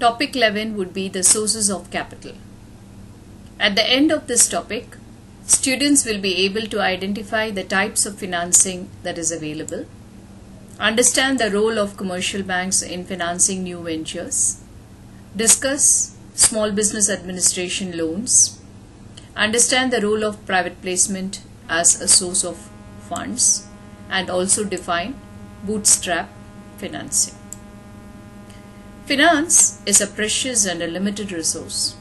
Topic 11 would be the sources of capital. At the end of this topic, students will be able to identify the types of financing that is available, understand the role of commercial banks in financing new ventures, discuss small business administration loans, understand the role of private placement as a source of funds, and also define bootstrap financing. Finance is a precious and a limited resource.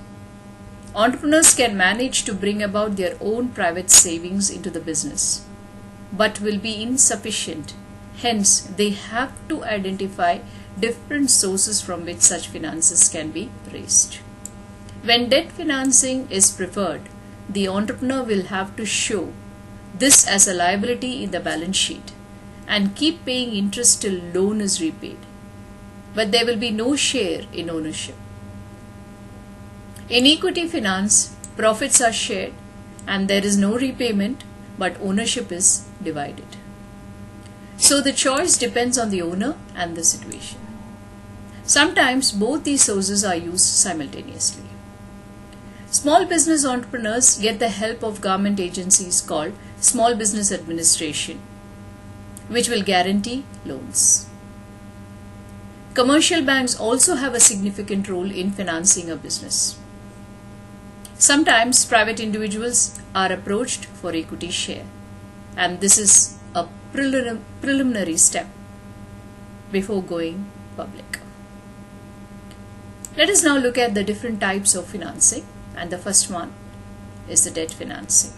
Entrepreneurs can manage to bring about their own private savings into the business, but will be insufficient. Hence, they have to identify different sources from which such finances can be raised. When debt financing is preferred, the entrepreneur will have to show this as a liability in the balance sheet and keep paying interest till loan is repaid. But there will be no share in ownership. In equity finance, profits are shared and there is no repayment, but ownership is divided. So the choice depends on the owner and the situation. Sometimes both these sources are used simultaneously. Small business entrepreneurs get the help of government agencies called Small Business Administration, which will guarantee loans. Commercial banks also have a significant role in financing a business. Sometimes private individuals are approached for equity share, and this is a preliminary step before going public. Let us now look at the different types of financing, and the first one is the debt financing.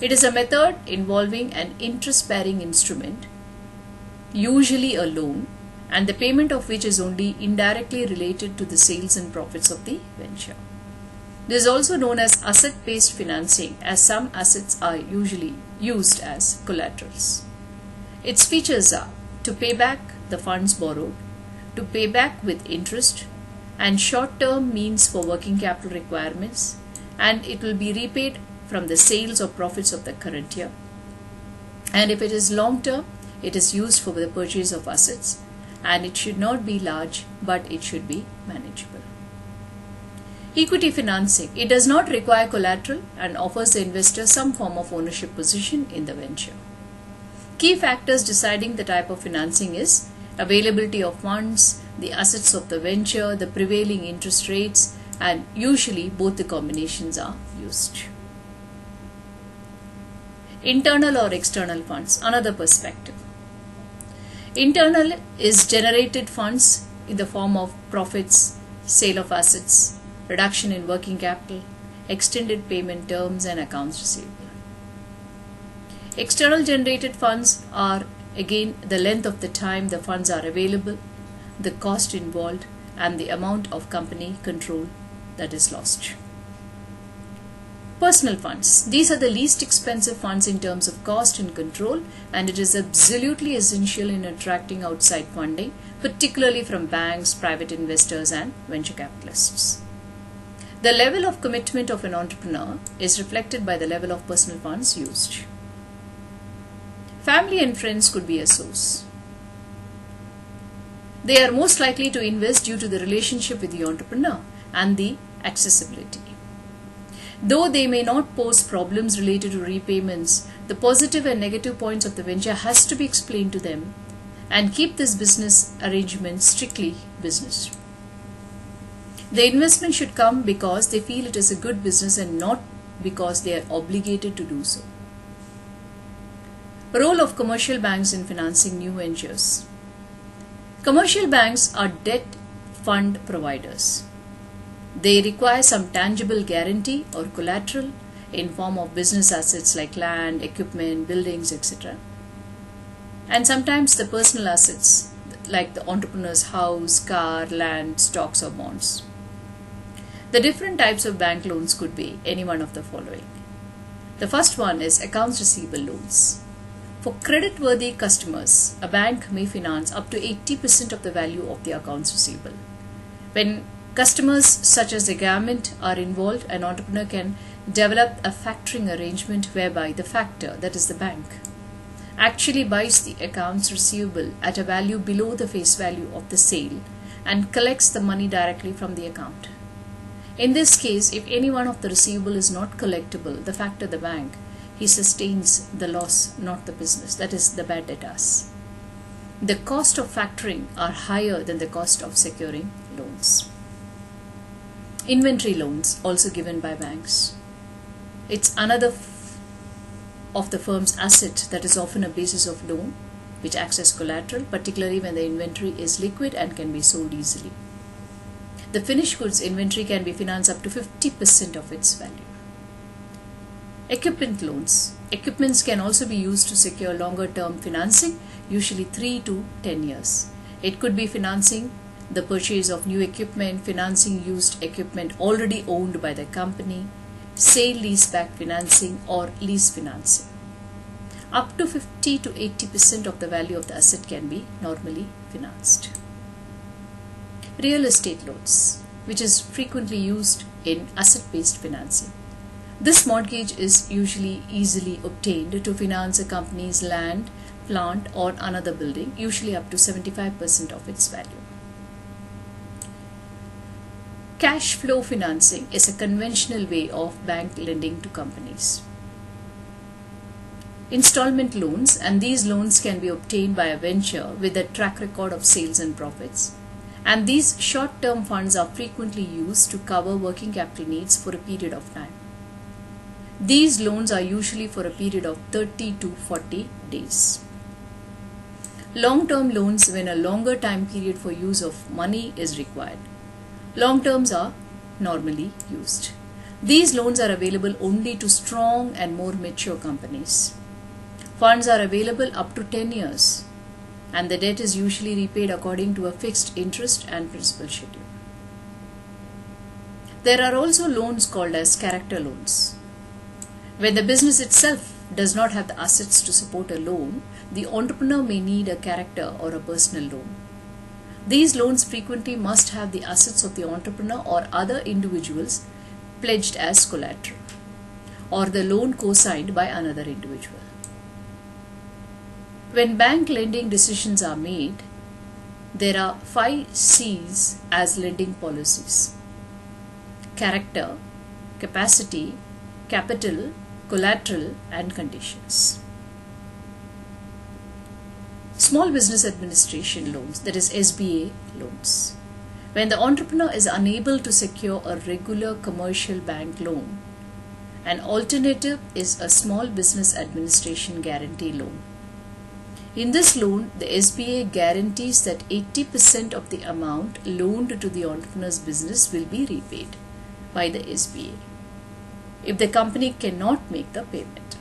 It is a method involving an interest-bearing instrument, usually a loan, and the payment of which is only indirectly related to the sales and profits of the venture. This is also known as asset-based financing, as some assets are usually used as collaterals. Its features are to pay back the funds borrowed, to pay back with interest, and short-term means for working capital requirements, and it will be repaid from the sales or profits of the current year. And if it is long-term, it is used for the purchase of assets, and it should not be large, but it should be manageable. Equity financing. It does not require collateral and offers the investor some form of ownership position in the venture. Key factors deciding the type of financing is availability of funds, the assets of the venture, the prevailing interest rates, and usually both the combinations are used. Internal or external funds. Another perspective. Internal is generated funds in the form of profits, sale of assets, reduction in working capital, extended payment terms, and accounts receivable. External generated funds are again the length of the time the funds are available, the cost involved, and the amount of company control that is lost. Personal funds. These are the least expensive funds in terms of cost and control, and it is absolutely essential in attracting outside funding, particularly from banks, private investors, and venture capitalists. The level of commitment of an entrepreneur is reflected by the level of personal funds used. Family and friends could be a source. They are most likely to invest due to the relationship with the entrepreneur and the accessibility. Though they may not pose problems related to repayments, the positive and negative points of the venture has to be explained to them and keep this business arrangement strictly business. The investment should come because they feel it is a good business and not because they are obligated to do so. Role of commercial banks in financing new ventures. Commercial banks are debt fund providers. They require some tangible guarantee or collateral in form of business assets like land, equipment, buildings, etc. And sometimes the personal assets like the entrepreneur's house, car, land, stocks or bonds. The different types of bank loans could be any one of the following. The first one is accounts receivable loans. For creditworthy customers, a bank may finance up to 80% of the value of the accounts receivable. When customers such as the government are involved, an entrepreneur can develop a factoring arrangement whereby the factor, that is the bank, actually buys the accounts receivable at a value below the face value of the sale and collects the money directly from the account. In this case, if any one of the receivable is not collectible, the factor the bank, he sustains the loss, not the business. That is, the bad debtors. The cost of factoring are higher than the cost of securing loans. Inventory loans, also given by banks. It's another of the firm's asset that is often a basis of loan, which acts as collateral, particularly when the inventory is liquid and can be sold easily. The finished goods inventory can be financed up to 50% of its value. Equipment loans. Equipments can also be used to secure longer term financing, usually 3 to 10 years. It could be financing the purchase of new equipment, financing used equipment already owned by the company, sale leaseback financing, or lease financing. Up to 50 to 80% of the value of the asset can be normally financed. Real estate loans, which is frequently used in asset-based financing. This mortgage is usually easily obtained to finance a company's land, plant, or another building, usually up to 75% of its value. Cash flow financing is a conventional way of bank lending to companies. Installment loans, and these loans can be obtained by a venture with a track record of sales and profits. And these short-term funds are frequently used to cover working capital needs for a period of time. These loans are usually for a period of 30 to 40 days. Long-term loans, when a longer time period for use of money is required. Long terms are normally used. These loans are available only to strong and more mature companies. Funds are available up to 10 years, and the debt is usually repaid according to a fixed interest and principal schedule. There are also loans called as character loans. When the business itself does not have the assets to support a loan, the entrepreneur may need a character or a personal loan. These loans frequently must have the assets of the entrepreneur or other individuals pledged as collateral, or the loan co-signed by another individual. When bank lending decisions are made, there are 5 C's as lending policies: character, capacity, capital, collateral, and conditions. Small Business Administration loans, that is SBA loans. When the entrepreneur is unable to secure a regular commercial bank loan, an alternative is a Small Business Administration guarantee loan. In this loan, the SBA guarantees that 80% of the amount loaned to the entrepreneur's business will be repaid by the SBA if the company cannot make the payment.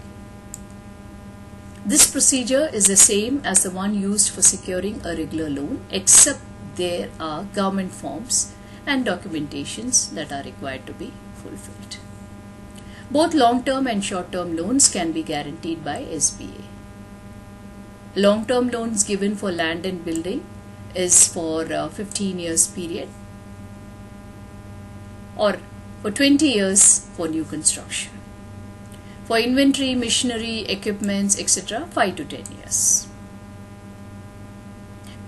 This procedure is the same as the one used for securing a regular loan, except there are government forms and documentations that are required to be fulfilled. Both long-term and short-term loans can be guaranteed by SBA. Long-term loans given for land and building is for 15 years period, or for 20 years for new construction. For inventory, machinery, equipments, etc., 5 to 10 years.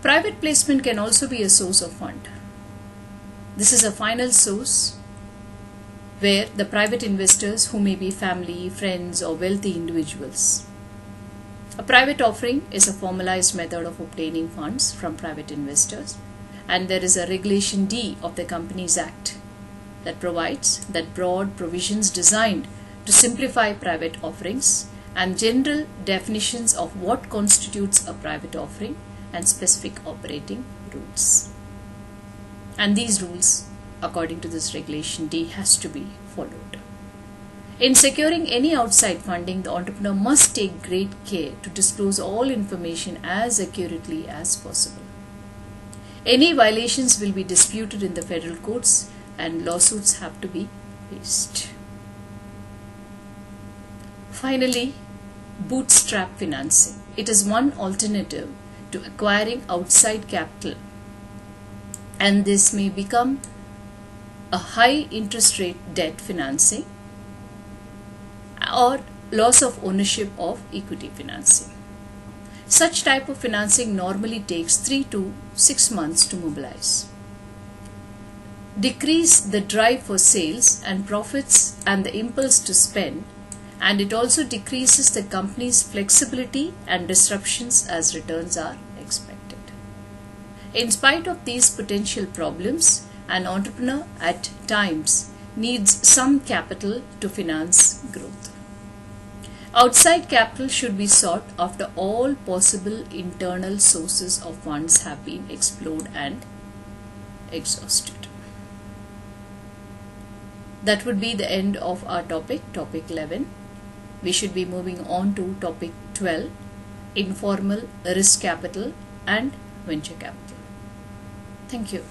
Private placement can also be a source of fund. This is a final source where the private investors, who may be family, friends, or wealthy individuals. A private offering is a formalized method of obtaining funds from private investors, and there is a Regulation D of the Companies Act that provides that broad provisions designed to simplify private offerings and general definitions of what constitutes a private offering and specific operating rules. And these rules, according to this Regulation D, has to be followed. In securing any outside funding, the entrepreneur must take great care to disclose all information as accurately as possible. Any violations will be disputed in the federal courts and lawsuits have to be faced. Finally, bootstrap financing. It is one alternative to acquiring outside capital, and this may become a high interest rate debt financing or loss of ownership of equity financing. Such type of financing normally takes 3 to 6 months to mobilize. decrease the drive for sales and profits and the impulse to spend, and it also decreases the company's flexibility and disruptions as returns are expected. In spite of these potential problems, an entrepreneur at times needs some capital to finance growth. Outside capital should be sought after all possible internal sources of funds have been explored and exhausted. That would be the end of our topic 11. We should be moving on to topic 12, informal risk capital and venture capital. Thank you.